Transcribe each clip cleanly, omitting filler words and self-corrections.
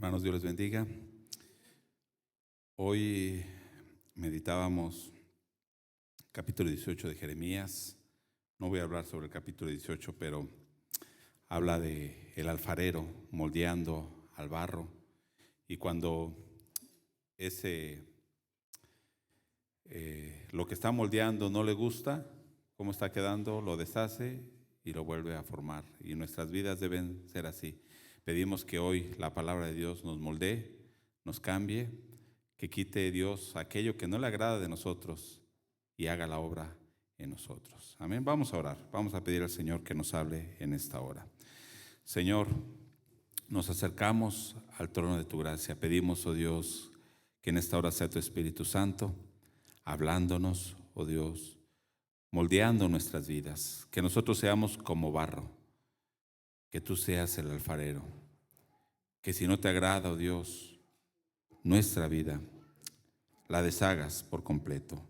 Hermanos, Dios les bendiga. Hoy meditábamos capítulo 18 de Jeremías. No voy a hablar sobre el capítulo 18, pero habla de el alfarero moldeando al barro. Y cuando lo que está moldeando no le gusta, cómo está quedando, lo deshace y lo vuelve a formar. Y nuestras vidas deben ser así. Pedimos que hoy la palabra de Dios nos moldee, nos cambie, que quite Dios aquello que no le agrada de nosotros y haga la obra en nosotros. Amén. Vamos a orar, vamos a pedir al Señor que nos hable en esta hora. Señor, nos acercamos al trono de tu gracia. Pedimos, oh Dios, que en esta hora sea tu Espíritu Santo hablándonos, oh Dios, moldeando nuestras vidas, que nosotros seamos como barro, que tú seas el alfarero, que si no te agrada, oh Dios, nuestra vida, la deshagas por completo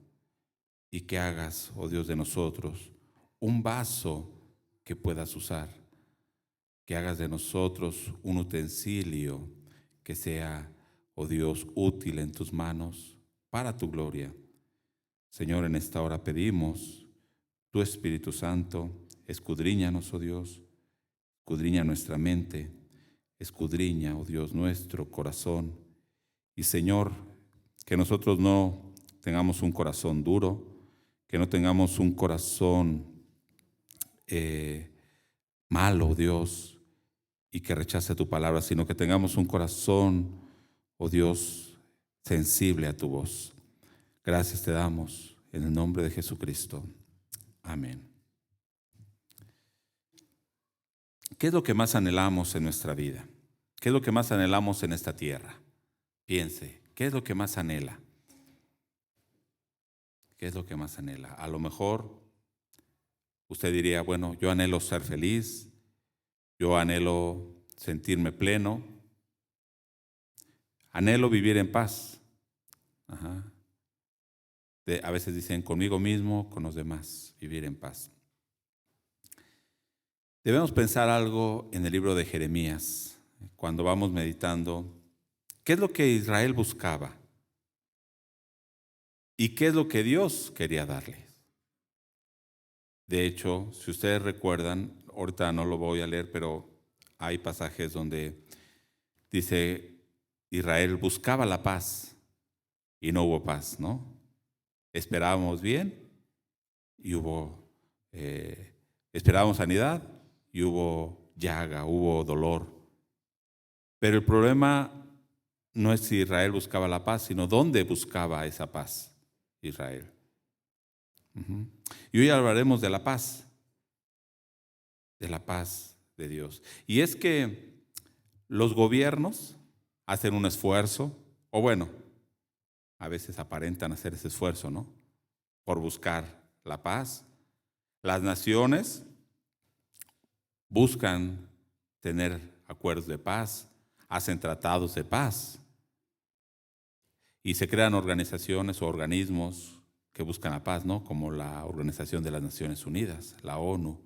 y que hagas, oh Dios, de nosotros un vaso que puedas usar, que hagas de nosotros un utensilio que sea, oh Dios, útil en tus manos para tu gloria. Señor, en esta hora pedimos tu Espíritu Santo, escudriñanos, oh Dios, escudriña nuestra mente, escudriña, oh Dios, nuestro corazón. Y Señor, que nosotros no tengamos un corazón duro, que no tengamos un corazón malo, Dios, y que rechace tu palabra, sino que tengamos un corazón, oh Dios, sensible a tu voz. Gracias te damos en el nombre de Jesucristo. Amén. ¿Qué es lo que más anhelamos en nuestra vida? ¿Qué es lo que más anhelamos en esta tierra? Piense, ¿qué es lo que más anhela? ¿Qué es lo que más anhela? A lo mejor usted diría, bueno, yo anhelo ser feliz, yo anhelo sentirme pleno, anhelo vivir en paz. Ajá. A veces dicen conmigo mismo, con los demás, vivir en paz. Debemos pensar algo en el libro de Jeremías, cuando vamos meditando, ¿qué es lo que Israel buscaba? ¿Y qué es lo que Dios quería darles? De hecho, si ustedes recuerdan, ahorita no lo voy a leer, pero hay pasajes donde dice, Israel buscaba la paz y no hubo paz, ¿no? Esperábamos bien y esperábamos sanidad y hubo llaga, hubo dolor. Pero el problema no es si Israel buscaba la paz, sino dónde buscaba esa paz Israel. Y hoy hablaremos de la paz de Dios. Y es que los gobiernos hacen un esfuerzo, o bueno, a veces aparentan hacer ese esfuerzo, ¿no? Por buscar la paz. Las naciones buscan tener acuerdos de paz, hacen tratados de paz y se crean organizaciones o organismos que buscan la paz, ¿no? Como la Organización de las Naciones Unidas, la ONU,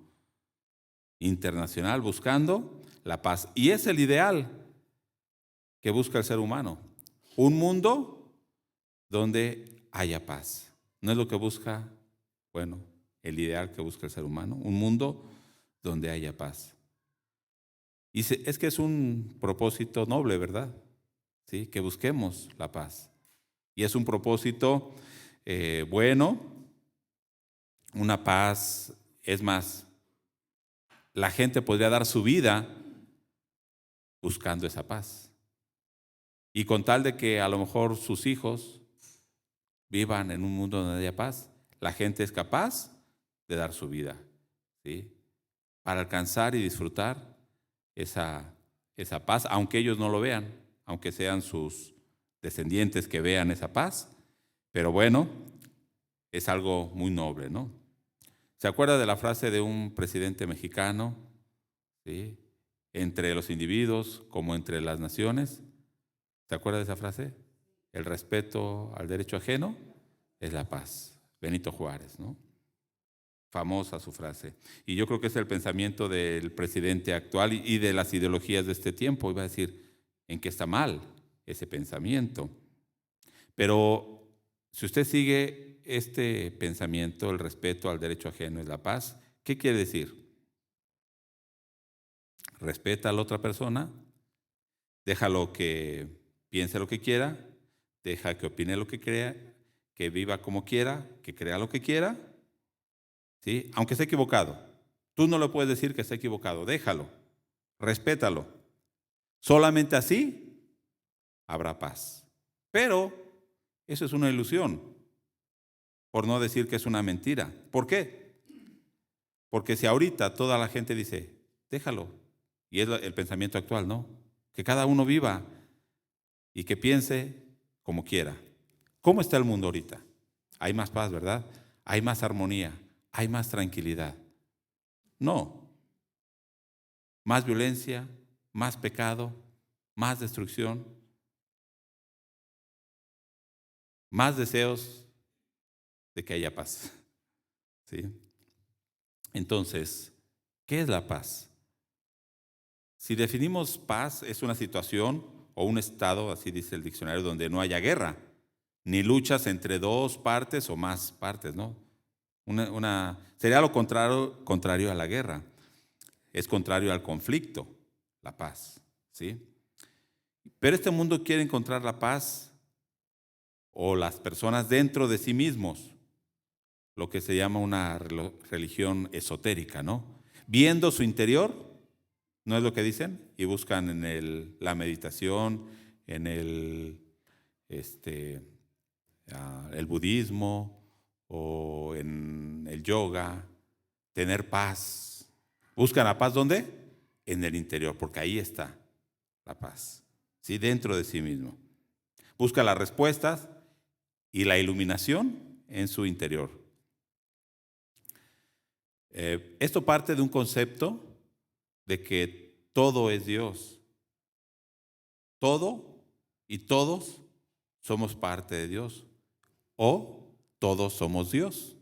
internacional, buscando la paz. Y es el ideal que busca el ser humano, un mundo donde haya paz. ¿No es lo que busca, bueno, el ideal que busca el ser humano? Un mundo donde haya paz. Y es que es un propósito noble, ¿verdad? ¿Sí? Que busquemos la paz. Y es un propósito bueno, una paz, es más, la gente podría dar su vida buscando esa paz. Y con tal de que a lo mejor sus hijos vivan en un mundo donde haya paz, la gente es capaz de dar su vida, ¿sí? Para alcanzar y disfrutar esa paz, aunque ellos no lo vean, aunque sean sus descendientes que vean esa paz. Pero bueno, es algo muy noble, ¿no? ¿Se acuerda de la frase de un presidente mexicano? ¿Sí? Entre los individuos como entre las naciones. ¿Se acuerda de esa frase? El respeto al derecho ajeno es la paz. Benito Juárez, ¿no? Famosa su frase. Y yo creo que es el pensamiento del presidente actual y de las ideologías de este tiempo. Iba a decir, en qué está mal ese pensamiento. Pero si usted sigue este pensamiento, el respeto al derecho ajeno es la paz, ¿qué quiere decir? Respeta a la otra persona, déjalo que piense lo que quiera, deja que opine lo que crea, que viva como quiera, que crea lo que quiera, ¿sí? Aunque esté equivocado. Tú no le puedes decir que está equivocado, déjalo, respétalo. Solamente así habrá paz. Pero eso es una ilusión, por no decir que es una mentira. ¿Por qué? Porque si ahorita toda la gente dice, déjalo, y es el pensamiento actual, ¿no? Que cada uno viva y que piense como quiera. ¿Cómo está el mundo ahorita? Hay más paz, ¿verdad? Hay más armonía, hay más tranquilidad. No, más violencia, más pecado, más destrucción, más deseos de que haya paz. ¿Sí? Entonces, ¿qué es la paz? Si definimos paz, es una situación o un estado, así dice el diccionario, donde no haya guerra, ni luchas entre dos partes o más partes, ¿no? Sería lo contrario a la guerra. Es contrario al conflicto, la paz, ¿sí? Pero este mundo quiere encontrar la paz, o las personas dentro de sí mismos, lo que se llama una religión esotérica, ¿no? Viendo su interior, ¿no es lo que dicen? Y buscan en la meditación, en el budismo o en el yoga, tener paz. ¿Buscan la paz dónde? En el interior, porque ahí está la paz, ¿sí? Dentro de sí mismo. Busca las respuestas y la iluminación en su interior. Esto parte de un concepto de que todo es Dios. Todo y todos somos parte de Dios. O todos somos Dios.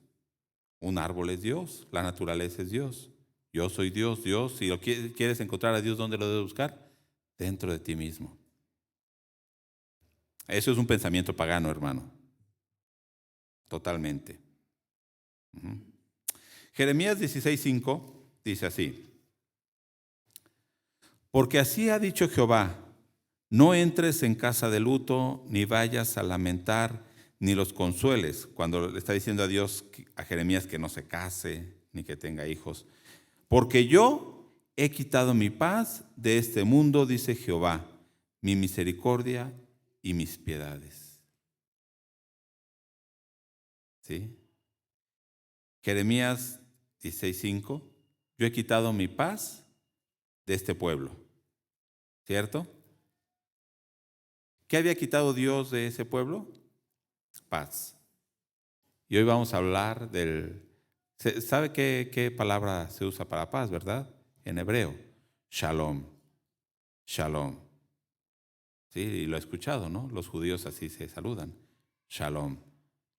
Un árbol es Dios, la naturaleza es Dios. Yo soy Dios, Dios. Si lo quieres encontrar a Dios, ¿dónde lo debes buscar? Dentro de ti mismo. Eso es un pensamiento pagano, hermano. Totalmente. Jeremías 16:5 dice así: porque así ha dicho Jehová, no entres en casa de luto, ni vayas a lamentar, ni los consueles. Cuando le está diciendo a Dios, a Jeremías, que no se case, ni que tenga hijos. Porque yo he quitado mi paz de este mundo, dice Jehová, mi misericordia y mis piedades. ¿Sí? Jeremías 16:5, yo he quitado mi paz de este pueblo. ¿Cierto? ¿Qué había quitado Dios de ese pueblo? Paz. Y hoy vamos a hablar ¿sabe qué palabra se usa para paz, verdad? En hebreo, shalom. Shalom. Sí, y lo he escuchado, ¿no? Los judíos así se saludan. Shalom.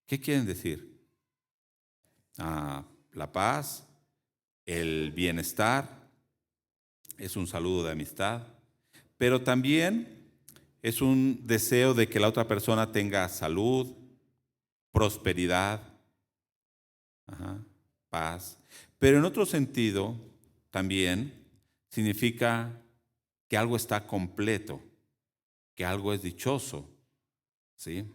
¿Qué quieren decir? La paz, el bienestar, es un saludo de amistad, pero también es un deseo de que la otra persona tenga salud, prosperidad, paz. Pero en otro sentido, también significa que algo está completo, que algo es dichoso, ¿sí?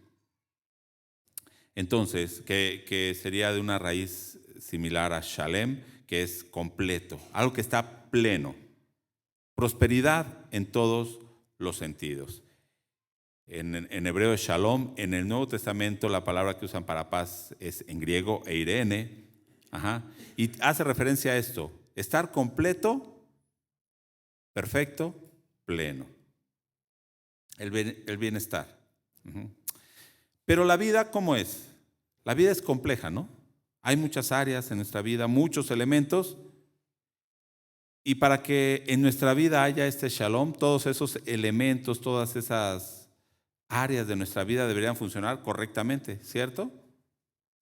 Entonces, que sería de una raíz similar a shalem, que es completo, algo que está pleno. Prosperidad en todos los sentidos. En hebreo es shalom. En el Nuevo Testamento la palabra que usan para paz es en griego eirene. Y hace referencia a esto: estar completo, perfecto, pleno. El bienestar. Pero la vida, ¿cómo es? La vida es compleja, ¿no? Hay muchas áreas en nuestra vida, muchos elementos. Y para que en nuestra vida haya este shalom, todos esos elementos, todas esas áreas de nuestra vida deberían funcionar correctamente, ¿cierto?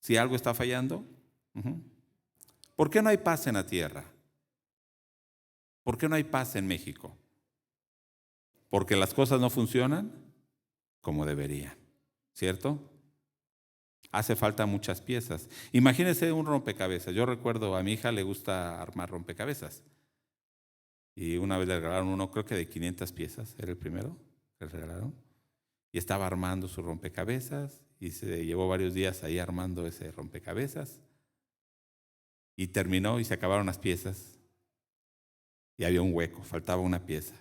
Si algo está fallando. ¿Por qué no hay paz en la tierra? ¿Por qué no hay paz en México? porque las cosas no funcionan como deberían, ¿cierto? Hace falta muchas piezas. Imagínense un rompecabezas. Yo recuerdo, a mi hija le gusta armar rompecabezas. Y una vez le regalaron uno, creo que de 500 piezas, era el primero que le regalaron. Y estaba armando su rompecabezas y se llevó varios días ahí armando ese rompecabezas. Y terminó y se acabaron las piezas. Y había un hueco, faltaba una pieza.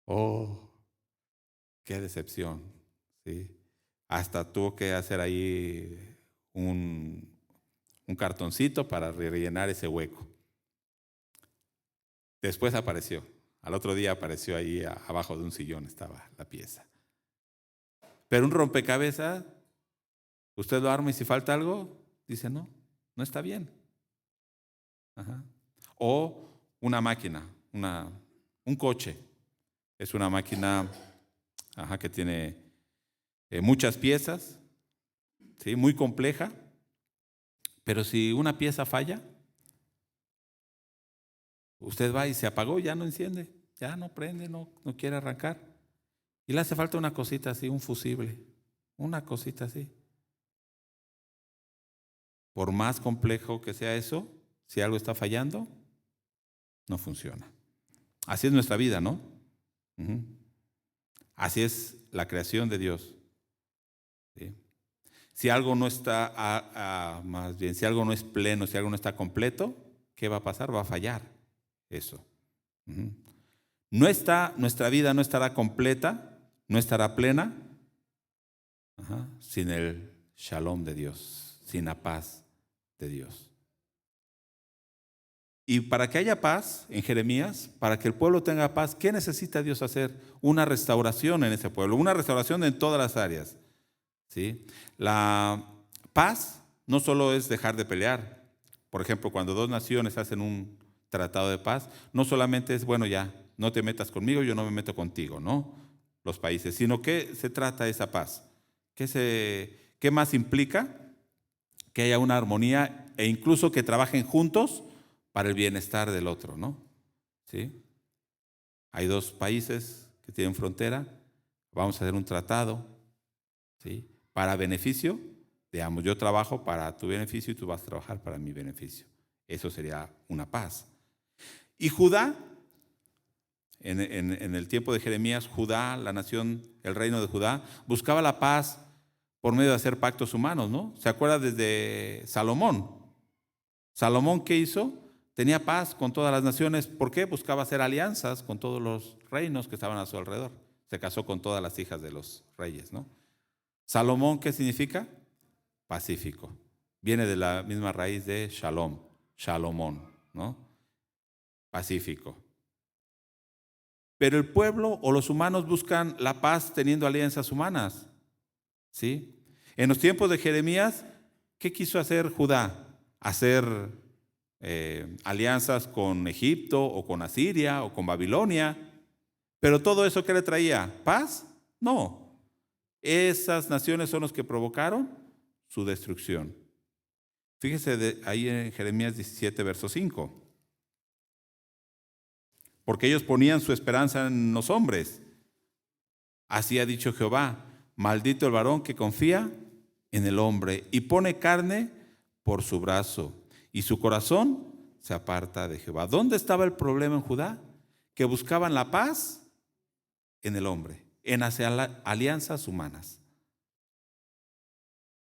¡Oh! ¡Qué decepción! ¿Sí? Hasta tuvo que hacer ahí un cartoncito para rellenar ese hueco. Después apareció. Al otro día apareció ahí abajo de un sillón estaba la pieza. Pero un rompecabezas, usted lo arma y si falta algo, dice no, no está bien. Ajá. O una máquina, un coche. Es una máquina que tiene muchas piezas, ¿sí? Muy compleja. Pero si una pieza falla, usted va y se apagó, ya no enciende, ya no prende, no quiere arrancar. Y le hace falta una cosita así, un fusible, una cosita así. Por más complejo que sea eso, si algo está fallando, no funciona. Así es nuestra vida, ¿no? Uh-huh. Así es la creación de Dios. ¿Sí? Si algo no está, más bien, si algo no es pleno, si algo no está completo, ¿qué va a pasar? Va a fallar eso. Uh-huh. Nuestra vida no estará completa, no estará plena, sin el shalom de Dios, sin la paz de Dios. Y para que haya paz en Jeremías, para que el pueblo tenga paz, ¿qué necesita Dios hacer? Una restauración en ese pueblo, una restauración en todas las áreas. ¿Sí? La paz no solo es dejar de pelear. Por ejemplo, cuando dos naciones hacen un tratado de paz, no solamente es, bueno, ya, no te metas conmigo, yo no me meto contigo, ¿no? Los países, sino que se trata esa paz. ¿Qué más implica? Que haya una armonía e incluso que trabajen juntos para el bienestar del otro, ¿no? ¿Sí? Hay dos países que tienen frontera, vamos a hacer un tratado, ¿sí? Para beneficio de ambos. Yo trabajo para tu beneficio y tú vas a trabajar para mi beneficio. Eso sería una paz. Y Judá, en el tiempo de Jeremías, Judá, la nación, el reino de Judá, buscaba la paz por medio de hacer pactos humanos, ¿no? ¿Se acuerda desde Salomón? ¿Salomón qué hizo? Tenía paz con todas las naciones. ¿Por qué? Buscaba hacer alianzas con todos los reinos que estaban a su alrededor. Se casó con todas las hijas de los reyes, ¿no? Salomón, ¿qué significa? Pacífico. Viene de la misma raíz de Shalom, Shalomón, ¿no? Pacífico. Pero el pueblo o los humanos buscan la paz teniendo alianzas humanas, ¿sí? En los tiempos de Jeremías, ¿qué quiso hacer Judá? Hacer alianzas con Egipto o con Asiria o con Babilonia. Pero todo eso, ¿qué le traía? ¿Paz? No. Esas naciones son los que provocaron su destrucción. Fíjese ahí en Jeremías 17, verso 5. Porque ellos ponían su esperanza en los hombres. Así ha dicho Jehová, maldito el varón que confía en el hombre y pone carne por su brazo y su corazón se aparta de Jehová. ¿Dónde estaba el problema en Judá? Que buscaban la paz en el hombre, en hacer alianzas humanas.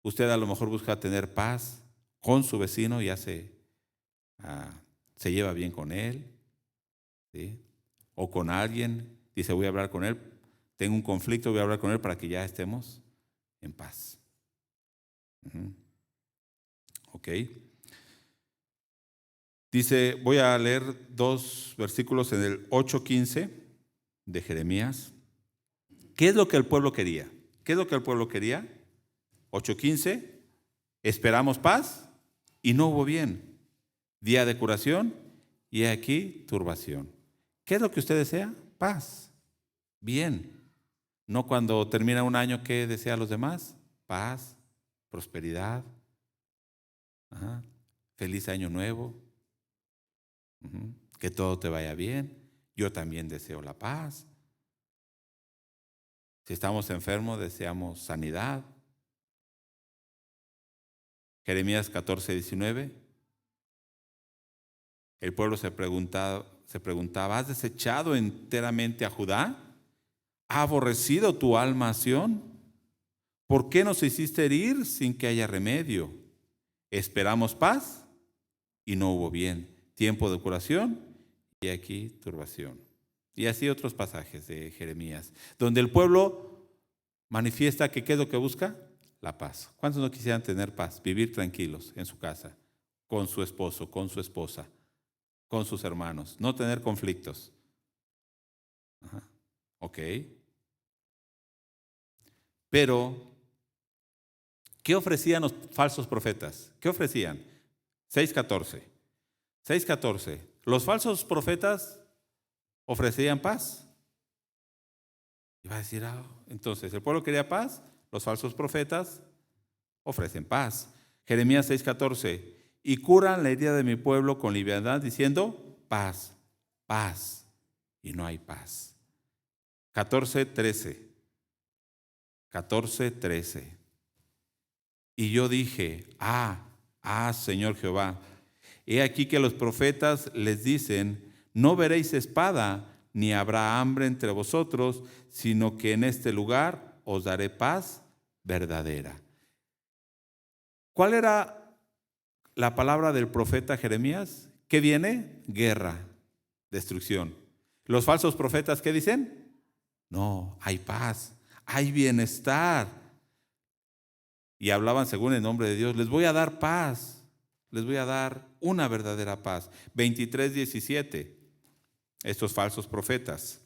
Usted a lo mejor busca tener paz con su vecino, ya se lleva bien con él, ¿sí? O con alguien, dice voy a hablar con él, tengo un conflicto, voy a hablar con él para que ya estemos en paz. Ok. Dice, voy a leer 2 versículos en el 8:15 de Jeremías. ¿Qué es lo que el pueblo quería? ¿Qué es lo que el pueblo quería? 8:15, esperamos paz y no hubo bien. Día de curación y aquí turbación. ¿Qué es lo que usted desea? Paz, bien. No cuando termina un año, ¿qué desea a los demás? Paz, prosperidad, feliz año nuevo, que todo te vaya bien. Yo también deseo la paz. Si estamos enfermos, deseamos sanidad. Jeremías 14:19. El pueblo se preguntaba, ¿has desechado enteramente a Judá? ¿Ha aborrecido tu alma a Sión? ¿Por qué nos hiciste herir sin que haya remedio? Esperamos paz y no hubo bien. Tiempo de curación y aquí turbación. Y así otros pasajes de Jeremías, donde el pueblo manifiesta que ¿qué es lo que busca? La paz. ¿Cuántos no quisieran tener paz? Vivir tranquilos en su casa, con su esposo, con su esposa, con sus hermanos, no tener conflictos. Ajá. Ok. Pero, ¿qué ofrecían los falsos profetas? ¿Qué ofrecían? 6:14. 6:14. Los falsos profetas ofrecían paz. Y va a decir, entonces, el pueblo quería paz, los falsos profetas ofrecen paz. Jeremías 6:14. Y curan la herida de mi pueblo con liviandad, diciendo, paz, paz. Y no hay paz. 14:13. 14:13. Y yo dije, Señor Jehová, he aquí que los profetas les dicen, no veréis espada, ni habrá hambre entre vosotros, sino que en este lugar os daré paz verdadera. ¿Cuál era la palabra del profeta Jeremías? ¿Qué viene? Guerra, destrucción. ¿Los falsos profetas qué dicen? No, hay paz, hay bienestar. Y hablaban según el nombre de Dios, les voy a dar paz, les voy a dar una verdadera paz. 23:17, estos falsos profetas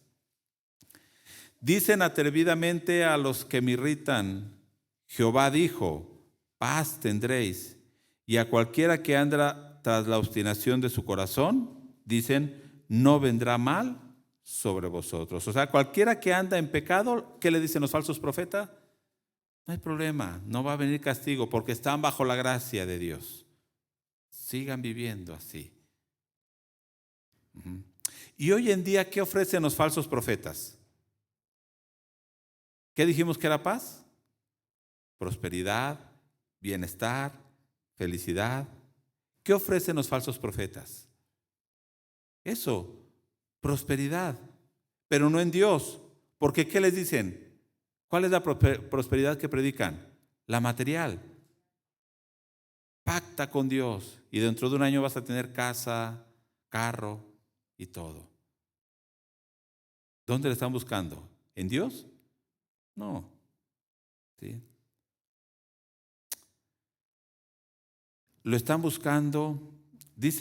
dicen atrevidamente a los que me irritan, Jehová dijo, paz tendréis, y a cualquiera que anda tras la obstinación de su corazón, dicen, no vendrá mal sobre vosotros. O sea, cualquiera que anda en pecado, ¿qué le dicen los falsos profetas? No hay problema, no va a venir castigo porque están bajo la gracia de Dios. Sigan viviendo así. Y hoy en día, ¿qué ofrecen los falsos profetas? ¿Qué dijimos que era paz? Prosperidad, bienestar, felicidad. ¿Qué ofrecen los falsos profetas? Eso, prosperidad, pero no en Dios. Porque ¿qué les dicen? ¿Cuál es la prosperidad que predican? La material. Pacta con Dios y dentro de un año vas a tener casa, carro y todo. ¿Dónde le están buscando? ¿En Dios? No. ¿Sí? Lo están buscando, más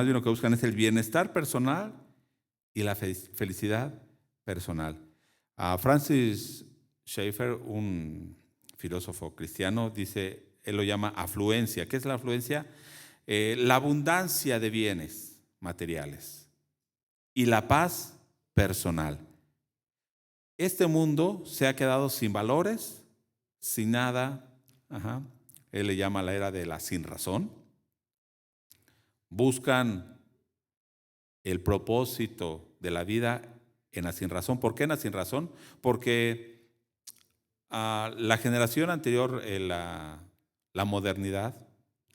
bien lo que buscan es el bienestar personal y la felicidad personal. Francis Schaeffer, un filósofo cristiano, dice, él lo llama afluencia. ¿Qué es la afluencia? La abundancia de bienes materiales y la paz personal. Este mundo se ha quedado sin valores, sin nada. Él le llama la era de la sin razón. Buscan el propósito de la vida en la sin razón. ¿Por qué en la sin razón? Porque la generación anterior, la modernidad,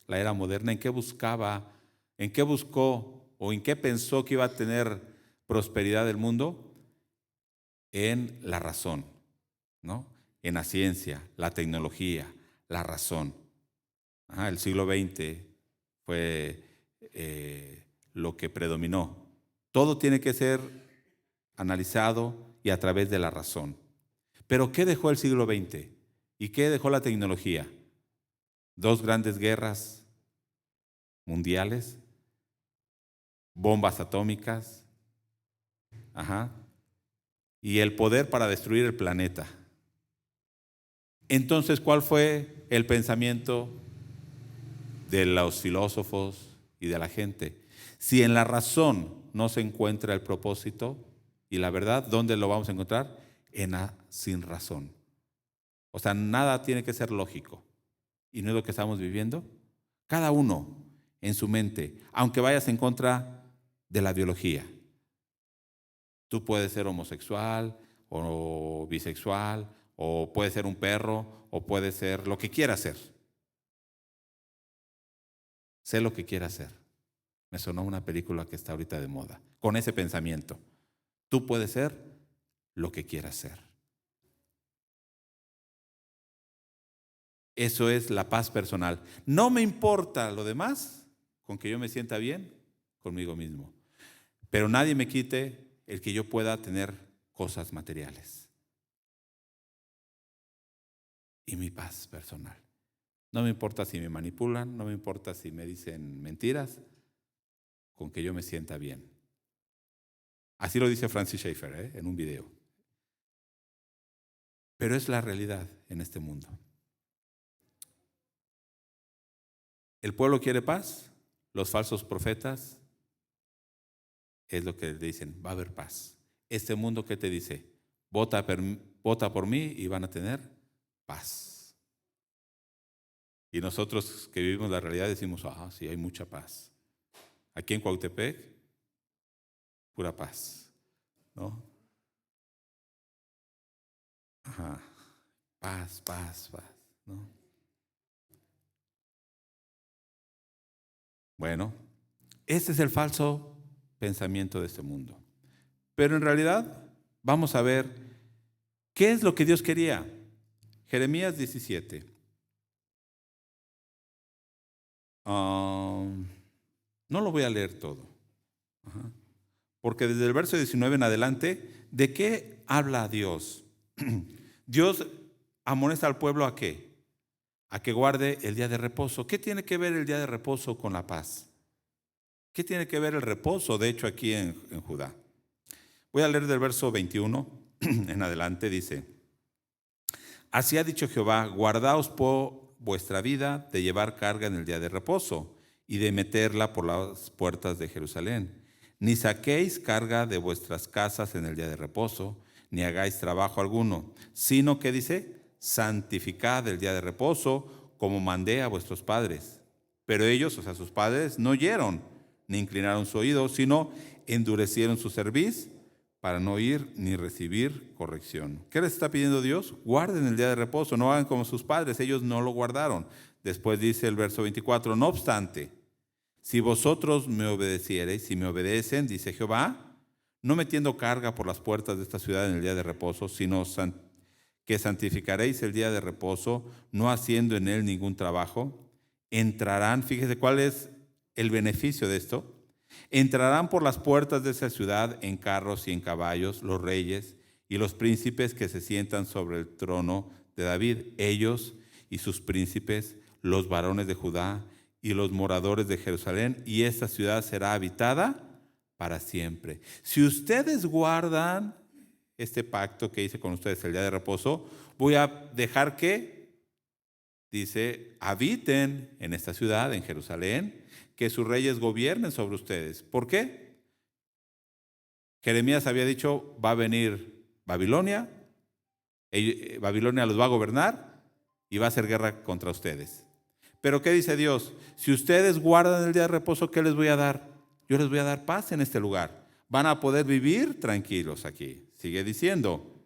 la era moderna, ¿en qué buscaba, en qué buscó o en qué pensó que iba a tener prosperidad el mundo? En la razón, ¿no? En la ciencia, la tecnología, la razón. El siglo XX fue lo que predominó. Todo tiene que ser analizado y a través de la razón. Pero ¿qué dejó el siglo XX? ¿Y qué dejó la tecnología? 2 grandes guerras mundiales, bombas atómicas, y el poder para destruir el planeta. Entonces, ¿cuál fue el pensamiento de los filósofos y de la gente? Si en la razón no se encuentra el propósito y la verdad, ¿dónde lo vamos a encontrar? En la sin razón. O sea, nada tiene que ser lógico. ¿Y no es lo que estamos viviendo? Cada uno en su mente, aunque vayas en contra de la biología. Tú puedes ser homosexual o bisexual, o puedes ser un perro, o puedes ser lo que quieras ser. Sé lo que quieras ser. Me sonó una película que está ahorita de moda, con ese pensamiento. Tú puedes ser lo que quieras ser. Eso es la paz personal. No me importa lo demás, con que yo me sienta bien conmigo mismo. Pero nadie me quite el que yo pueda tener cosas materiales. Y mi paz personal. No me importa si me manipulan, no me importa si me dicen mentiras, con que yo me sienta bien. Así lo dice Francis Schaeffer, en un video. Pero es la realidad en este mundo. El pueblo quiere paz, los falsos profetas es lo que le dicen, va a haber paz. Este mundo, ¿qué te dice? Vota por mí y van a tener paz. Y nosotros que vivimos la realidad decimos, sí, hay mucha paz. Aquí en Cuautepec, pura paz, ¿no? Ajá. Paz, paz, paz, ¿no? Bueno, ese es el falso pensamiento de este mundo. Pero en realidad, vamos a ver qué es lo que Dios quería. Jeremías 17. No lo voy a leer todo. Ajá. Porque desde el verso 19 en adelante, ¿de qué habla Dios? Dios amonesta al pueblo ¿a qué? A que guarde el día de reposo. ¿Qué tiene que ver el día de reposo con la paz? ¿Qué tiene que ver el reposo, de hecho, aquí en Judá? Voy a leer del verso 21 en adelante, dice: Así ha dicho Jehová, guardaos por vuestra vida de llevar carga en el día de reposo y de meterla por las puertas de Jerusalén. Ni saquéis carga de vuestras casas en el día de reposo, ni hagáis trabajo alguno, sino que dice, santificad el día de reposo como mandé a vuestros padres. Pero ellos, o sea, sus padres, no oyeron, ni inclinaron su oído, sino endurecieron su cerviz para no oír ni recibir corrección. ¿Qué les está pidiendo Dios? Guarden el día de reposo, no hagan como sus padres, ellos no lo guardaron. Después dice el verso 24, no obstante, si vosotros me obedeciereis, si me obedecen, dice Jehová, no metiendo carga por las puertas de esta ciudad en el día de reposo, sino que santificaréis el día de reposo, no haciendo en él ningún trabajo, entrarán, fíjese cuál es el beneficio de esto, entrarán por las puertas de esa ciudad en carros y en caballos los reyes y los príncipes que se sientan sobre el trono de David, ellos y sus príncipes, los varones de Judá y los moradores de Jerusalén, y esta ciudad será habitada para siempre. Si ustedes guardan este pacto que hice con ustedes el día de reposo, voy a dejar que, dice, habiten en esta ciudad, en Jerusalén, que sus reyes gobiernen sobre ustedes. ¿Por qué? Jeremías había dicho, va a venir Babilonia, Babilonia los va a gobernar y va a hacer guerra contra ustedes. Pero ¿qué dice Dios? Si ustedes guardan el día de reposo, ¿qué les voy a dar? Yo les voy a dar paz en este lugar. Van a poder vivir tranquilos aquí. Sigue diciendo,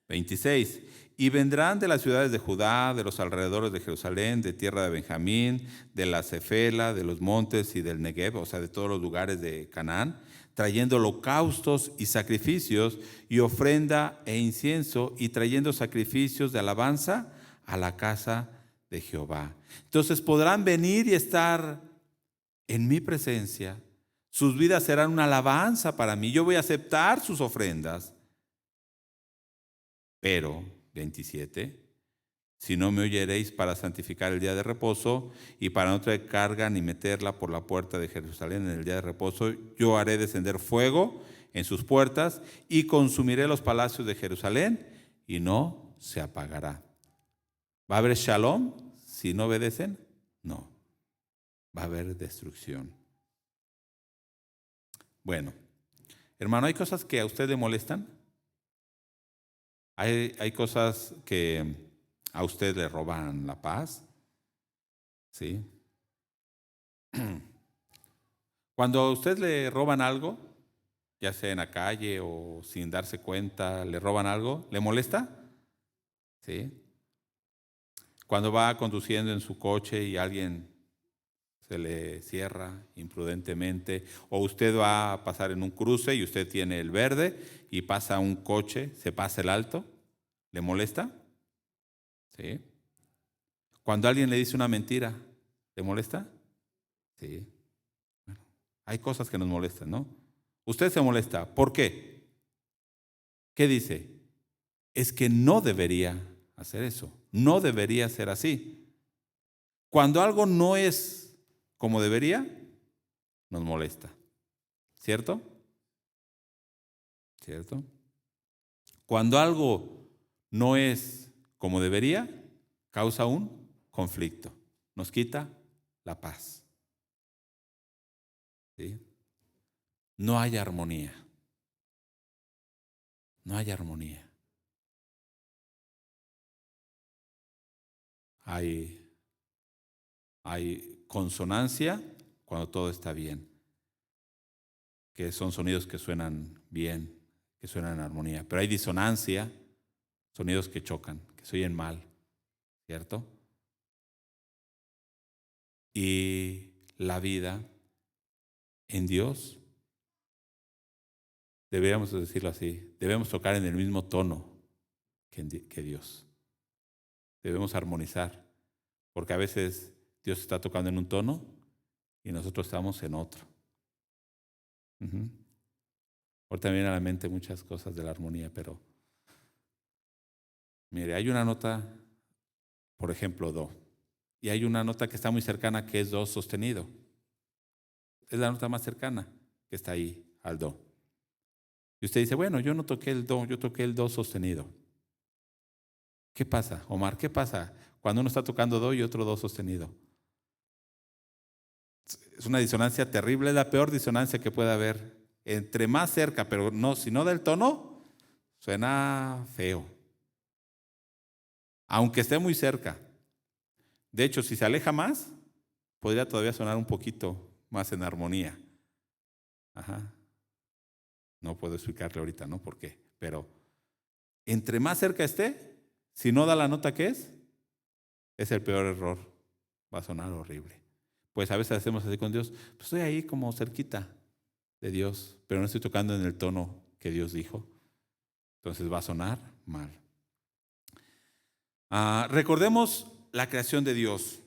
26. Y vendrán de las ciudades de Judá, de los alrededores de Jerusalén, de tierra de Benjamín, de la Cefela, de los montes y del Negev, o sea, de todos los lugares de Canaán, trayendo holocaustos y sacrificios y ofrenda e incienso, y trayendo sacrificios de alabanza a la casa de Jehová. Entonces podrán venir y estar en mi presencia. Sus vidas serán una alabanza para mí. Yo voy a aceptar sus ofrendas. Pero, 27, si no me oyeréis para santificar el día de reposo y para no traer carga ni meterla por la puerta de Jerusalén en el día de reposo, yo haré descender fuego en sus puertas y consumiré los palacios de Jerusalén y no se apagará. ¿Va a haber shalom si no obedecen? No, va a haber destrucción. Bueno, hermano, ¿hay cosas que a usted le molestan? ¿Hay cosas que a usted le roban la paz? ¿Sí? Cuando a usted le roban algo, ya sea en la calle o sin darse cuenta, le roban algo, ¿le molesta? ¿Sí? Cuando va conduciendo en su coche y alguien se le cierra imprudentemente, o usted va a pasar en un cruce y usted tiene el verde y pasa un coche, se pasa el alto, ¿le molesta? ¿Sí? Cuando alguien le dice una mentira, ¿le molesta? Sí. Bueno, hay cosas que nos molestan, ¿no? Usted se molesta. ¿Por qué? ¿Qué dice? Es que no debería hacer eso. No debería ser así. Cuando algo no es como debería, nos molesta. ¿Cierto? ¿Cierto? Cuando algo no es como debería, causa un conflicto. Nos quita la paz. ¿Sí? No hay armonía. No hay armonía. Hay consonancia cuando todo está bien, que son sonidos que suenan bien, que suenan en armonía. Pero hay disonancia, sonidos que chocan, que se oyen mal, ¿cierto? Y la vida en Dios, deberíamos decirlo así, debemos tocar en el mismo tono que Dios. Debemos armonizar, porque a veces Dios está tocando en un tono y nosotros estamos en otro. Ahorita me vienen a la mente muchas cosas de la armonía, pero mire, hay una nota, por ejemplo, do, y hay una nota que está muy cercana que es do sostenido. Es la nota más cercana que está ahí al do. Y usted dice, bueno, yo no toqué el do, yo toqué el do sostenido. ¿Qué pasa, Omar? ¿Qué pasa cuando uno está tocando do y otro do sostenido? Es una disonancia terrible, es la peor disonancia que puede haber. Entre más cerca, pero no, si no del tono, suena feo. Aunque esté muy cerca. De hecho, si se aleja más, podría todavía sonar un poquito más en armonía. Ajá. No puedo explicarle ahorita, ¿no? ¿Por qué? Pero entre más cerca esté, si no da la nota que es el peor error. Va a sonar horrible. Pues a veces hacemos así con Dios. Pues estoy ahí como cerquita de Dios, pero no estoy tocando en el tono que Dios dijo. Entonces va a sonar mal. Recordemos la creación de Dios.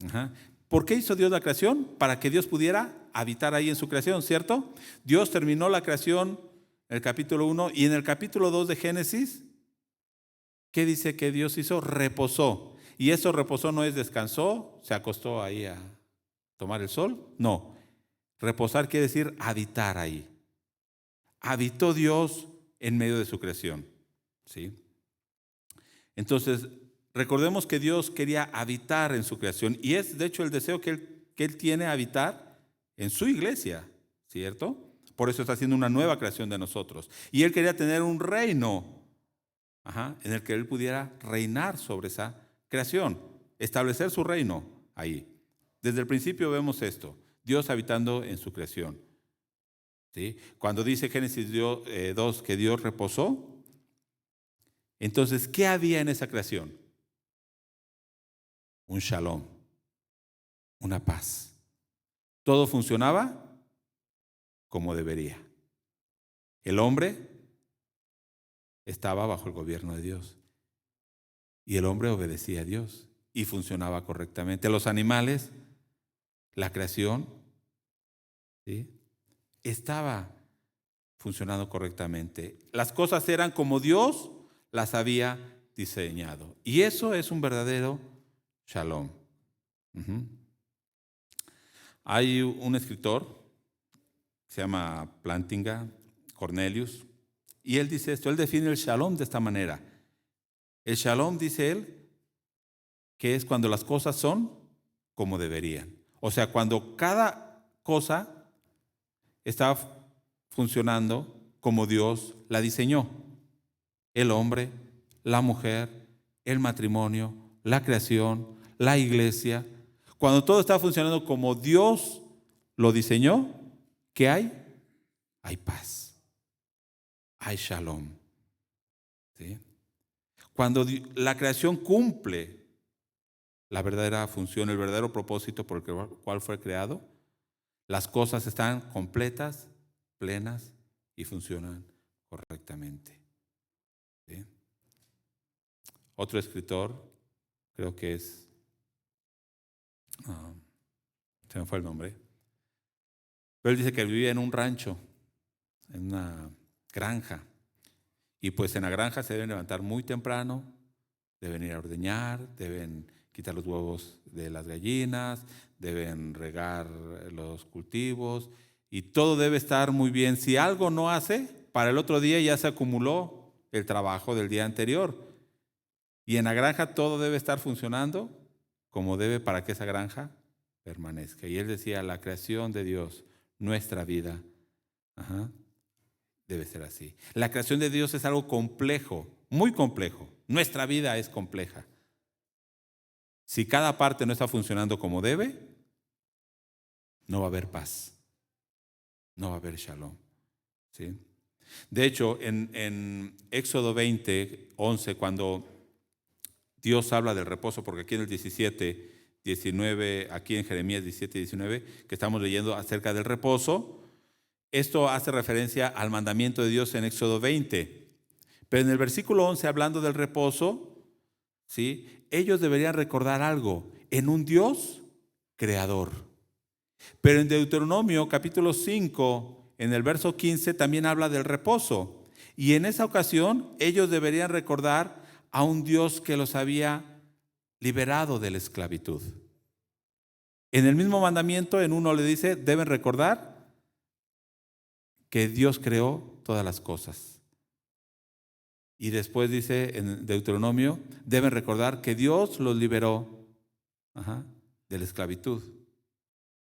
Ajá. ¿Por qué hizo Dios la creación? Para que Dios pudiera habitar ahí en su creación, ¿cierto? Dios terminó la creación en el capítulo 1 y en el capítulo 2 de Génesis, ¿qué dice que Dios hizo? Reposó. Y eso reposó no es descansó, se acostó ahí a tomar el sol. No. Reposar quiere decir habitar ahí. Habitó Dios en medio de su creación. ¿Sí? Entonces, recordemos que Dios quería habitar en su creación y es de hecho el deseo que Él tiene habitar en su iglesia, ¿cierto? Por eso está haciendo una nueva creación de nosotros. Y Él quería tener un reino en el que Él pudiera reinar sobre esa creación, establecer su reino ahí. Desde el principio vemos esto, Dios habitando en su creación. ¿Sí? Cuando dice Génesis 2 que Dios reposó, entonces, ¿qué había en esa creación? Un shalom, una paz. Todo funcionaba como debería. El hombre estaba bajo el gobierno de Dios y el hombre obedecía a Dios y funcionaba correctamente. Los animales, la creación, ¿sí? Estaba funcionando correctamente. Las cosas eran como Dios las había diseñado. Y eso es un verdadero shalom. Hay un escritor que se llama Plantinga, Cornelius, y él dice esto, él define el shalom de esta manera. El shalom, dice él, que es cuando las cosas son como deberían. O sea, cuando cada cosa está funcionando como Dios la diseñó. El hombre, la mujer, el matrimonio, la creación, la iglesia. Cuando todo está funcionando como Dios lo diseñó, ¿qué hay? hay paz, hay shalom. ¿Sí? Cuando la creación cumple la verdadera función, el verdadero propósito por el cual fue creado, las cosas están completas, plenas y funcionan correctamente. ¿Sí? Otro escritor, creo que es, se me fue el nombre, pero él dice que vivía en un rancho, en una granja, y pues en la granja se deben levantar muy temprano, deben ir a ordeñar, deben quitar los huevos de las gallinas, deben regar los cultivos y todo debe estar muy bien. Si algo no hace, para el otro día ya se acumuló el trabajo del día anterior. Y en la granja todo debe estar funcionando como debe para que esa granja permanezca. Y él decía, la creación de Dios, nuestra vida, debe ser así. La creación de Dios es algo complejo, muy complejo. Nuestra vida es compleja. Si cada parte no está funcionando como debe, no va a haber paz, no va a haber shalom. ¿Sí? De hecho, en Éxodo 20, 11, cuando Dios habla del reposo, porque aquí en el 17, 19, aquí en Jeremías 17, 19, que estamos leyendo acerca del reposo, esto hace referencia al mandamiento de Dios en Éxodo 20. Pero en el versículo 11, hablando del reposo, ¿sí?, ellos deberían recordar algo, en un Dios creador. Pero en Deuteronomio capítulo 5, en el verso 15, también habla del reposo. Y en esa ocasión ellos deberían recordar a un Dios que los había liberado de la esclavitud. En el mismo mandamiento, en uno le dice, deben recordar que Dios creó todas las cosas. Y después dice en Deuteronomio, deben recordar que Dios los liberó de la esclavitud.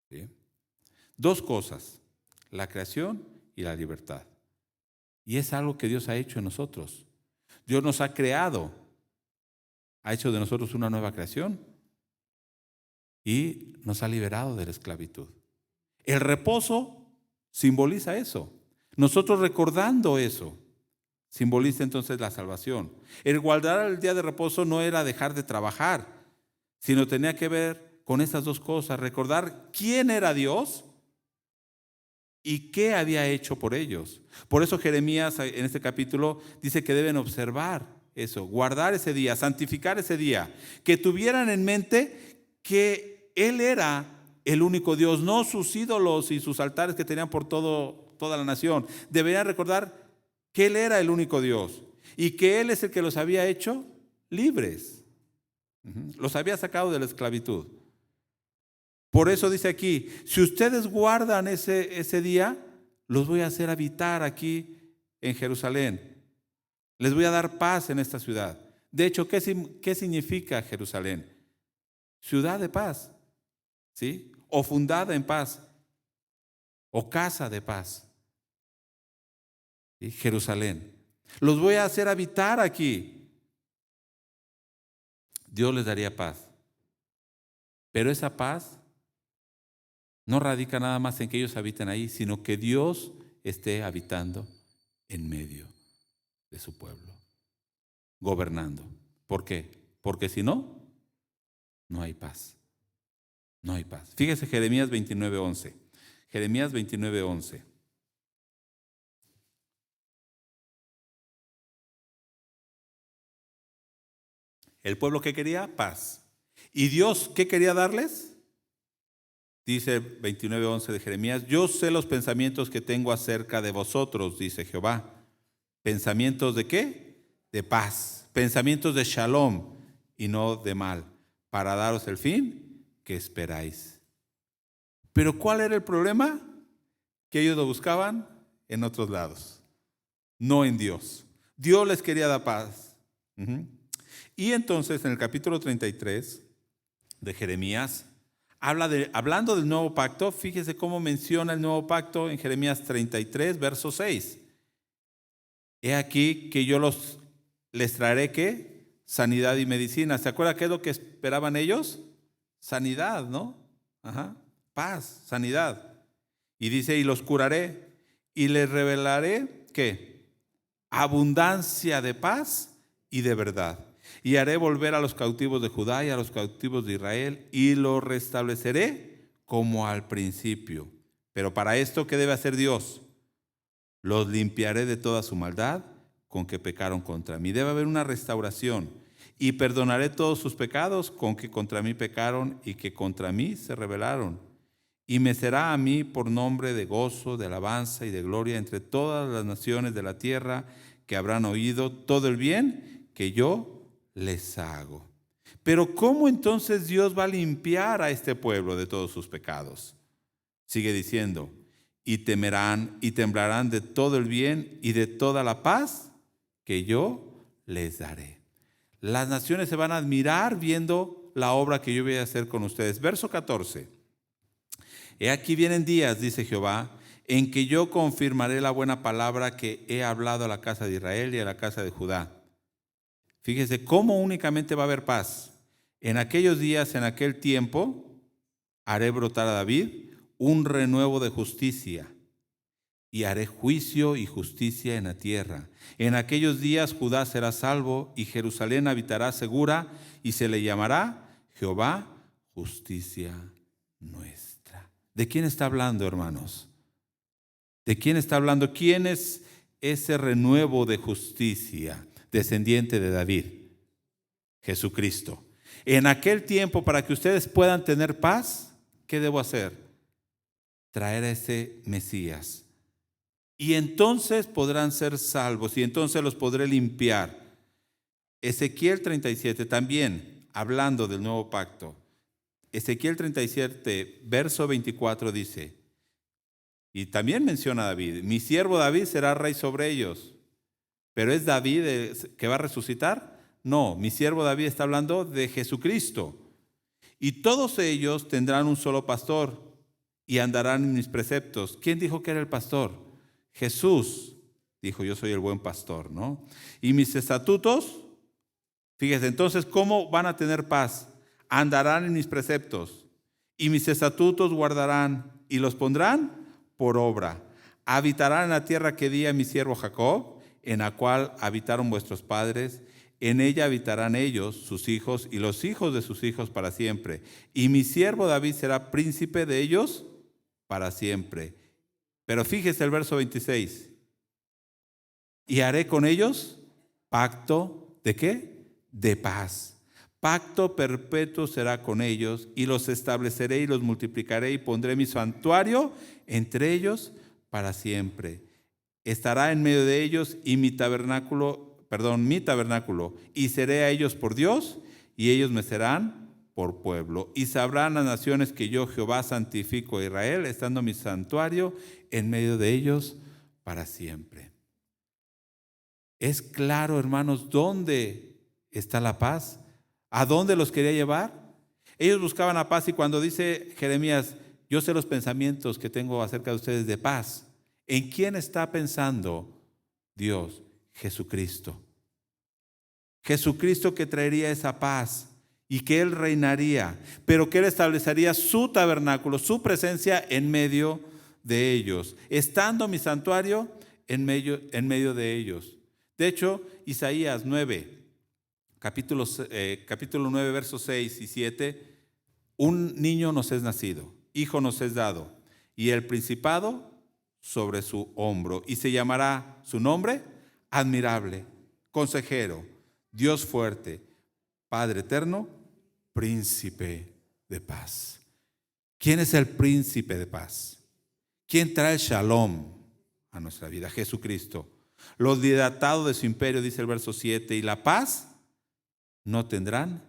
¿Sí? Dos cosas, la creación y la libertad. Y es algo que Dios ha hecho en nosotros. Dios nos ha creado, ha hecho de nosotros una nueva creación y nos ha liberado de la esclavitud. El reposo simboliza eso. Nosotros recordando eso, simboliza entonces la salvación. El guardar el día de reposo no era dejar de trabajar, sino tenía que ver con esas dos cosas, recordar quién era Dios y qué había hecho por ellos. Por eso Jeremías en este capítulo dice que deben observar eso, guardar ese día, santificar ese día, que tuvieran en mente que Él era el único Dios, no sus ídolos y sus altares que tenían por toda la nación. Deberían recordar que Él era el único Dios y que Él es el que los había hecho libres. Los había sacado de la esclavitud. Por eso dice aquí, si ustedes guardan ese día, los voy a hacer habitar aquí en Jerusalén. Les voy a dar paz en esta ciudad. De hecho, ¿qué significa Jerusalén? Ciudad de paz, ¿sí? O fundada en paz, o casa de paz. ¿Sí? Jerusalén. Los voy a hacer habitar aquí. Dios les daría paz. Pero esa paz no radica nada más en que ellos habiten ahí, sino que Dios esté habitando en medio de su pueblo, gobernando. ¿Por qué? Porque si no, no hay paz. No hay paz. Fíjese Jeremías 29:11. Jeremías 29:11. El pueblo que quería paz. ¿Y Dios qué quería darles? Dice 29:11 de Jeremías, yo sé los pensamientos que tengo acerca de vosotros, dice Jehová. ¿Pensamientos de qué? De paz. Pensamientos de shalom y no de mal, para daros el fin que esperáis. Pero ¿cuál era el problema? Que ellos lo buscaban en otros lados, no en Dios. Dios les quería dar paz. Y entonces en el capítulo 33 de Jeremías, hablando del nuevo pacto, fíjese cómo menciona el nuevo pacto en Jeremías 33, verso 6. He aquí que yo les traeré ¿qué? Sanidad y medicina. ¿Se acuerda qué es lo que esperaban ellos? Sanidad, ¿no? Paz, sanidad. Y dice, y los curaré y les revelaré, ¿qué? Abundancia de paz y de verdad. Y haré volver a los cautivos de Judá y a los cautivos de Israel y los restableceré como al principio. Pero para esto, ¿qué debe hacer Dios? Los limpiaré de toda su maldad con que pecaron contra mí. Debe haber una restauración. Y perdonaré todos sus pecados con que contra mí pecaron y que contra mí se rebelaron. Y me será a mí por nombre de gozo, de alabanza y de gloria entre todas las naciones de la tierra, que habrán oído todo el bien que yo les hago. Pero ¿cómo entonces Dios va a limpiar a este pueblo de todos sus pecados? Sigue diciendo, y temerán y temblarán de todo el bien y de toda la paz que yo les daré. Las naciones se van a admirar viendo la obra que yo voy a hacer con ustedes. Verso 14. He aquí vienen días, dice Jehová, en que yo confirmaré la buena palabra que he hablado a la casa de Israel y a la casa de Judá. Fíjese cómo únicamente va a haber paz. En aquellos días, en aquel tiempo, haré brotar a David un renuevo de justicia y haré juicio y justicia en la tierra. En aquellos días Judá será salvo y Jerusalén habitará segura y se le llamará Jehová justicia nuestra. ¿De quién está hablando, hermanos? ¿De quién está hablando? ¿Quién es ese renuevo de justicia? Descendiente de David, Jesucristo. En aquel tiempo, para que ustedes puedan tener paz, ¿qué debo hacer? Traer a ese Mesías. Y entonces podrán ser salvos y entonces los podré limpiar. Ezequiel 37 también, hablando del nuevo pacto. Ezequiel 37, verso 24 dice, y también menciona a David, mi siervo David será rey sobre ellos. ¿Pero es David que va a resucitar? No, mi siervo David está hablando de Jesucristo. Y todos ellos tendrán un solo pastor y andarán en mis preceptos. ¿Quién dijo que era el pastor? Jesús dijo, yo soy el buen pastor, ¿no? Y mis estatutos, fíjese, entonces, ¿cómo van a tener paz? Andarán en mis preceptos y mis estatutos guardarán y los pondrán por obra. Habitarán en la tierra que di a mi siervo Jacob, en la cual habitaron vuestros padres. En ella habitarán ellos, sus hijos y los hijos de sus hijos para siempre. Y mi siervo David será príncipe de ellos para siempre. Pero fíjese el verso 26. Y haré con ellos pacto ¿de qué? De paz. Pacto perpetuo será con ellos y los estableceré y los multiplicaré y pondré mi santuario entre ellos para siempre. Estará en medio de ellos y mi tabernáculo, y seré a ellos por Dios y ellos me serán por pueblo. Y sabrán las naciones que yo, Jehová, santifico a Israel, estando mi santuario en medio de ellos para siempre. Es claro, hermanos, ¿dónde está la paz? ¿A dónde los quería llevar? Ellos buscaban la paz y cuando dice Jeremías, yo sé los pensamientos que tengo acerca de ustedes de paz. ¿En quién está pensando Dios? Jesucristo. Jesucristo que traería esa paz y que Él reinaría, pero que Él establecería su tabernáculo, su presencia en medio de ellos, estando mi santuario en medio de ellos. De hecho, Isaías 9, capítulo 9, versos 6 y 7, un niño nos es nacido, hijo nos es dado, y el principado sobre su hombro, y se llamará su nombre admirable, consejero, Dios fuerte, Padre eterno, príncipe de paz. ¿Quién es el príncipe de paz? ¿Quién trae el shalom a nuestra vida? Jesucristo. Los dilatados de su imperio, dice el verso 7, y la paz no tendrán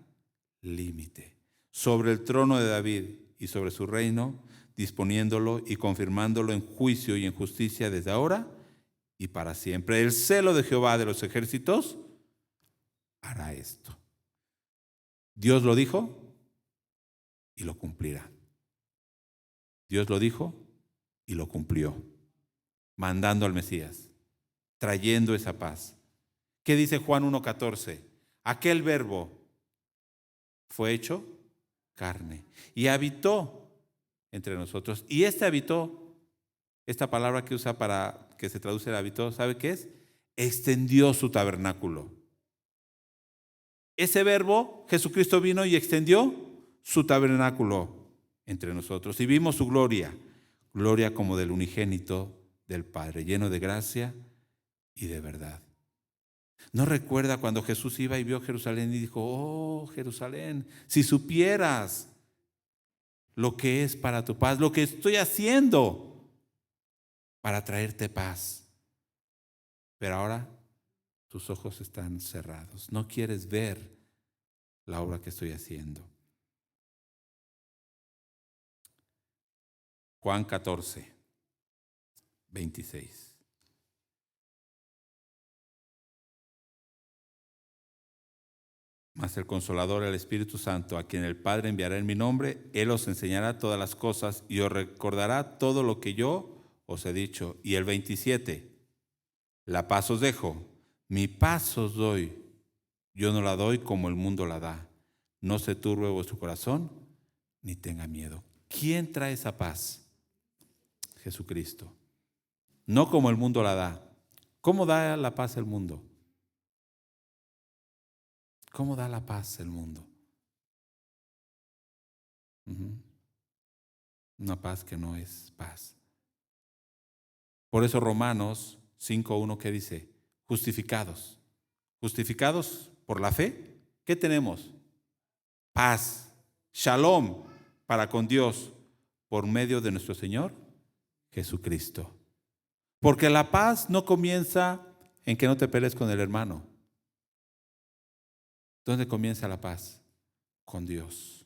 límite. Sobre el trono de David y sobre su reino, disponiéndolo y confirmándolo en juicio y en justicia desde ahora y para siempre. El celo de Jehová de los ejércitos hará esto. Dios lo dijo y lo cumplirá. Dios lo dijo y lo cumplió, mandando al Mesías, trayendo esa paz. ¿Qué dice Juan 1:14? Aquel verbo fue hecho carne y habitó entre nosotros. Y habitó esta palabra que usa para que se traduce el habitó, ¿sabe qué es? Extendió su tabernáculo. Ese verbo, Jesucristo vino y extendió su tabernáculo entre nosotros. Y vimos su gloria, gloria como del unigénito del Padre, lleno de gracia y de verdad. ¿No recuerda cuando Jesús iba y vio Jerusalén y dijo, oh Jerusalén, si supieras lo que es para tu paz, lo que estoy haciendo para traerte paz? Pero ahora tus ojos están cerrados, no quieres ver la obra que estoy haciendo. Juan 14, 26. Mas el Consolador, el Espíritu Santo, a quien el Padre enviará en mi nombre, Él os enseñará todas las cosas y os recordará todo lo que yo os he dicho. Y el 27, la paz os dejo, mi paz os doy. Yo no la doy como el mundo la da. No se turbe vuestro corazón, ni tenga miedo. ¿Quién trae esa paz? Jesucristo. No como el mundo la da. ¿Cómo da la paz el mundo? ¿Cómo da la paz el mundo? Una paz que no es paz. Por eso Romanos 5:1, ¿qué dice? Justificados. Justificados por la fe, ¿qué tenemos? Paz, shalom para con Dios por medio de nuestro Señor Jesucristo. Porque la paz no comienza en que no te pelees con el hermano. ¿Dónde comienza la paz? Con Dios.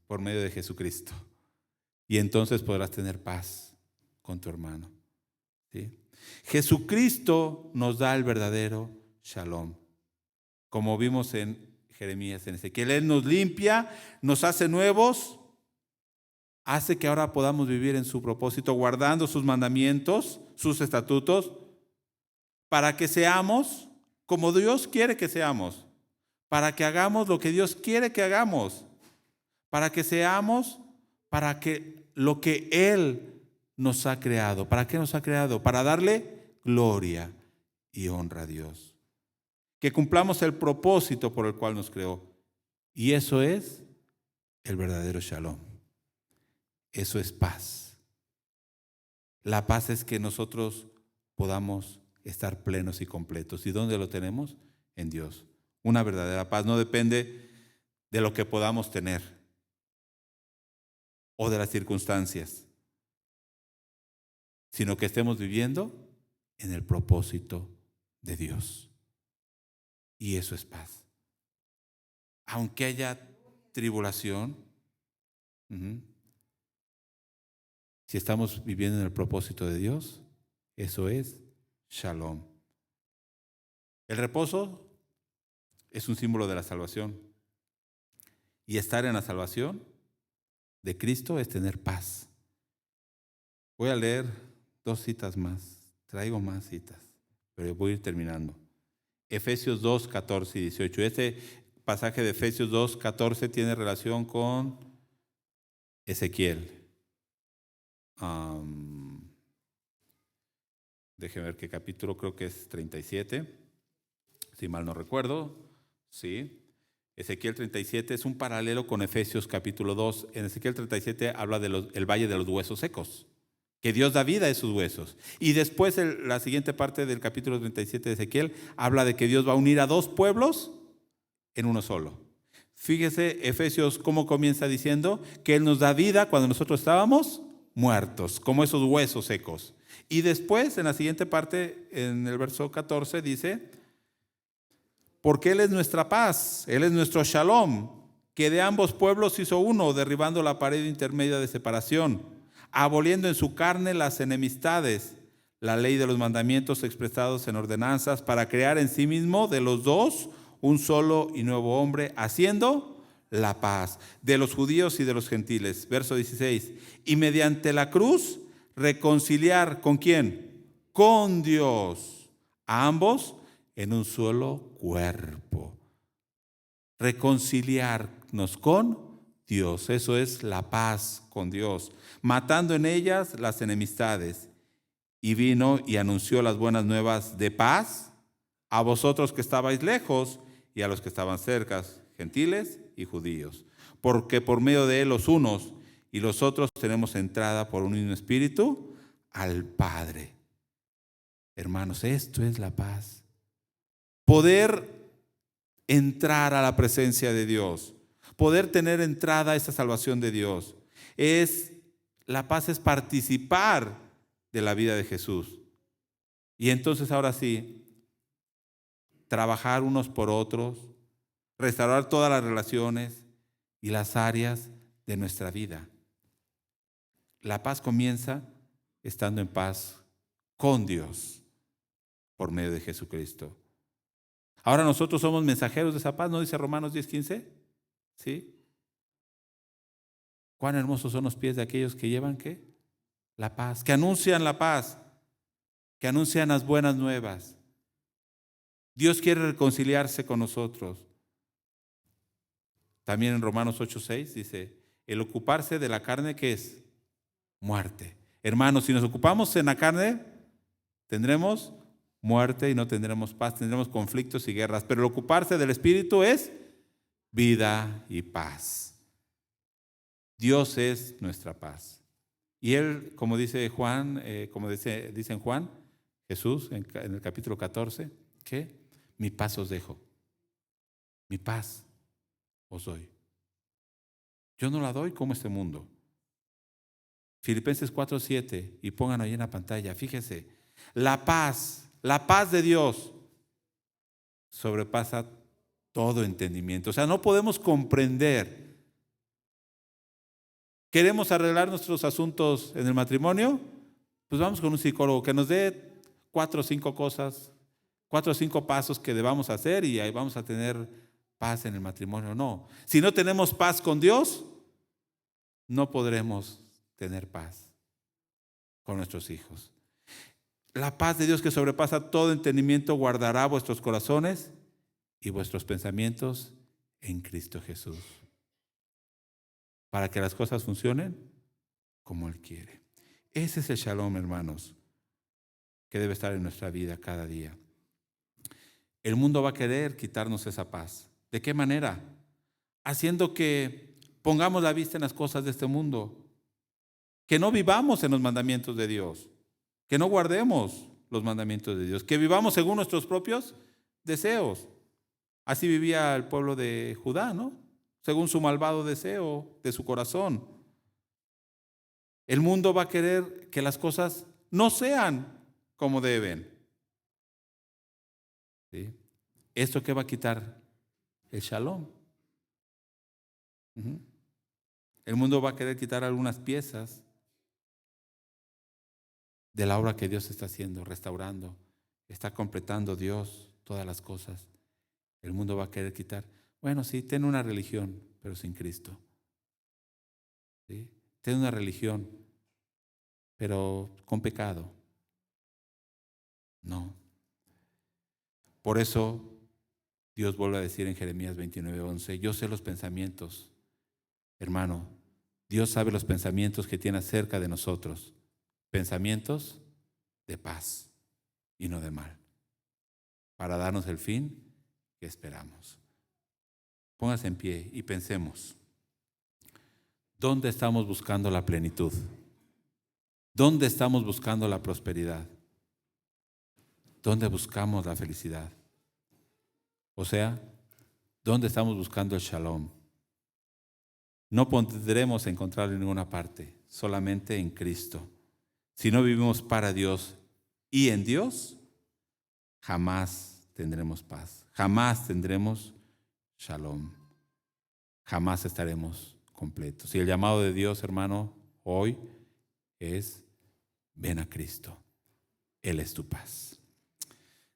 Por medio de Jesucristo. Y entonces podrás tener paz con tu hermano. ¿Sí? Jesucristo nos da el verdadero shalom. Como vimos en Jeremías, en Ezequiel, Él nos limpia, nos hace nuevos, hace que ahora podamos vivir en su propósito, guardando sus mandamientos, sus estatutos, para que seamos como Dios quiere que seamos, para que hagamos lo que Dios quiere que hagamos, para que seamos, para que lo que Él nos ha creado. ¿Para qué nos ha creado? Para darle gloria y honra a Dios. Que cumplamos el propósito por el cual nos creó. Y eso es el verdadero shalom. Eso es paz. La paz es que nosotros podamos estar plenos y completos. ¿Y dónde lo tenemos? En Dios. Una verdadera paz no depende de lo que podamos tener o de las circunstancias, sino que estemos viviendo en el propósito de Dios. Y eso es paz. Aunque haya tribulación, si estamos viviendo en el propósito de Dios, eso es shalom. El reposo es un símbolo de la salvación. Y estar en la salvación de Cristo es tener paz. Voy a leer 2 citas más. Traigo más citas, pero voy a ir terminando. Efesios 2, 14 y 18. Este pasaje de Efesios 2, 14 tiene relación con Ezequiel. Déjeme ver qué capítulo, creo que es 37, si mal no recuerdo. Sí. Ezequiel 37 es un paralelo con Efesios capítulo 2. En Ezequiel 37 habla del valle de los huesos secos, que Dios da vida a esos huesos. Y después la siguiente parte del capítulo 37 de Ezequiel habla de que Dios va a unir a 2 pueblos en uno solo. Fíjese Efesios cómo comienza diciendo que Él nos da vida cuando nosotros estábamos muertos, como esos huesos secos. Y después en la siguiente parte, en el verso 14 dice, porque Él es nuestra paz, Él es nuestro shalom, que de ambos pueblos hizo uno, derribando la pared intermedia de separación, aboliendo en su carne las enemistades, la ley de los mandamientos expresados en ordenanzas, para crear en sí mismo de los dos un solo y nuevo hombre, haciendo la paz de los judíos y de los gentiles. Verso 16, y mediante la cruz reconciliar, ¿con quién? Con Dios, a ambos en un solo cuerpo. Reconciliarnos con Dios. Eso es la paz con Dios, matando en ellas las enemistades. Y vino y anunció las buenas nuevas de paz a vosotros que estabais lejos y a los que estaban cerca, gentiles y judíos. Porque por medio de él los unos y los otros tenemos entrada por un mismo espíritu al Padre. Hermanos, esto es la paz. Poder entrar a la presencia de Dios, poder tener entrada a esta salvación de Dios. La paz es participar de la vida de Jesús. Y entonces ahora sí, trabajar unos por otros, restaurar todas las relaciones y las áreas de nuestra vida. La paz comienza estando en paz con Dios por medio de Jesucristo. Ahora nosotros somos mensajeros de esa paz, ¿no dice Romanos 10:15? ¿Sí? Cuán hermosos son los pies de aquellos que llevan, ¿qué? La paz, que anuncian la paz, que anuncian las buenas nuevas. Dios quiere reconciliarse con nosotros. También en Romanos 8:6 dice, el ocuparse de la carne, ¿qué es? Muerte. Hermanos, si nos ocupamos en la carne, tendremos muerte y no tendremos paz, tendremos conflictos y guerras. Pero el ocuparse del Espíritu es vida y paz. Dios es nuestra paz. Y Él, como dice Juan, dice en Juan, Jesús, en el capítulo 14, ¿qué? Mi paz os dejo. Mi paz os doy. Yo no la doy como este mundo. Filipenses 4:7, y pongan ahí en la pantalla, fíjese, la paz de Dios sobrepasa todo entendimiento. O sea, no podemos comprender. ¿Queremos arreglar nuestros asuntos en el matrimonio? Pues vamos con un psicólogo que nos dé 4 o 5 cosas, 4 o 5 pasos que debamos hacer y ahí vamos a tener paz en el matrimonio. No, si no tenemos paz con Dios, no podremos tener paz con nuestros hijos. La paz de Dios que sobrepasa todo entendimiento guardará vuestros corazones y vuestros pensamientos en Cristo Jesús, para que las cosas funcionen como Él quiere. Ese es el shalom, hermanos, que debe estar en nuestra vida cada día. El mundo va a querer quitarnos esa paz. ¿De qué manera? Haciendo que pongamos la vista en las cosas de este mundo, que no vivamos en los mandamientos de Dios, que no guardemos los mandamientos de Dios, que vivamos según nuestros propios deseos. Así vivía el pueblo de Judá, ¿no? Según su malvado deseo de su corazón. El mundo va a querer que las cosas no sean como deben. ¿Sí? ¿Esto qué va a quitar? El shalom. El mundo va a querer quitar algunas piezas de la obra que Dios está haciendo, restaurando. Está completando Dios todas las cosas. El mundo va a querer quitar. Bueno, sí, ten una religión, pero sin Cristo. ¿Sí? Ten una religión, pero con pecado. No. Por eso Dios vuelve a decir en Jeremías 29:11, yo sé los pensamientos, hermano, Dios sabe los pensamientos que tiene acerca de nosotros, pensamientos de paz y no de mal, para darnos el fin que esperamos. Póngase en pie y pensemos, ¿dónde estamos buscando la plenitud? ¿Dónde estamos buscando la prosperidad? ¿Dónde buscamos la felicidad? O sea, ¿dónde estamos buscando el shalom? No podremos encontrarlo en ninguna parte, solamente en Cristo. Si no vivimos para Dios y en Dios, jamás tendremos paz, jamás tendremos shalom, jamás estaremos completos. Y el llamado de Dios, hermano, hoy es, ven a Cristo, Él es tu paz.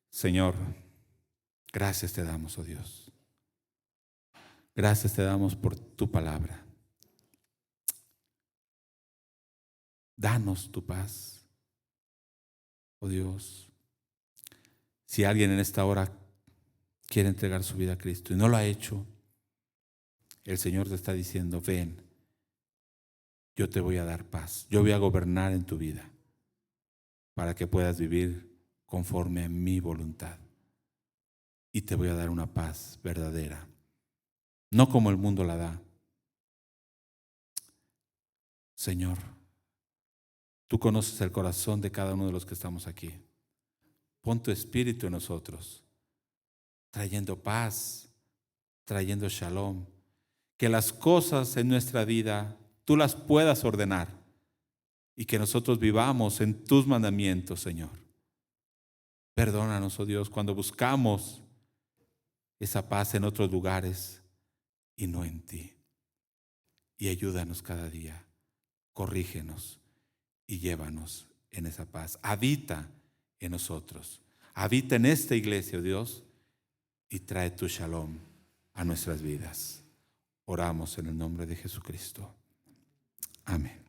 Señor, gracias te damos, oh Dios. Gracias te damos por tu palabra. Danos tu paz, oh Dios. Si alguien en esta hora quiere entregar su vida a Cristo y no lo ha hecho, el Señor te está diciendo, ven, yo te voy a dar paz, yo voy a gobernar en tu vida para que puedas vivir conforme a mi voluntad. Y te voy a dar una paz verdadera, no como el mundo la da. Señor, tú conoces el corazón de cada uno de los que estamos aquí. Pon tu espíritu en nosotros, trayendo paz, trayendo shalom. Que las cosas en nuestra vida tú las puedas ordenar y que nosotros vivamos en tus mandamientos, Señor. Perdónanos, oh Dios, cuando buscamos esa paz en otros lugares y no en ti. Y ayúdanos cada día, corrígenos y llévanos en esa paz. Habita en nosotros, habita en esta iglesia, oh Dios, y trae tu shalom a nuestras vidas. Oramos en el nombre de Jesucristo. Amén.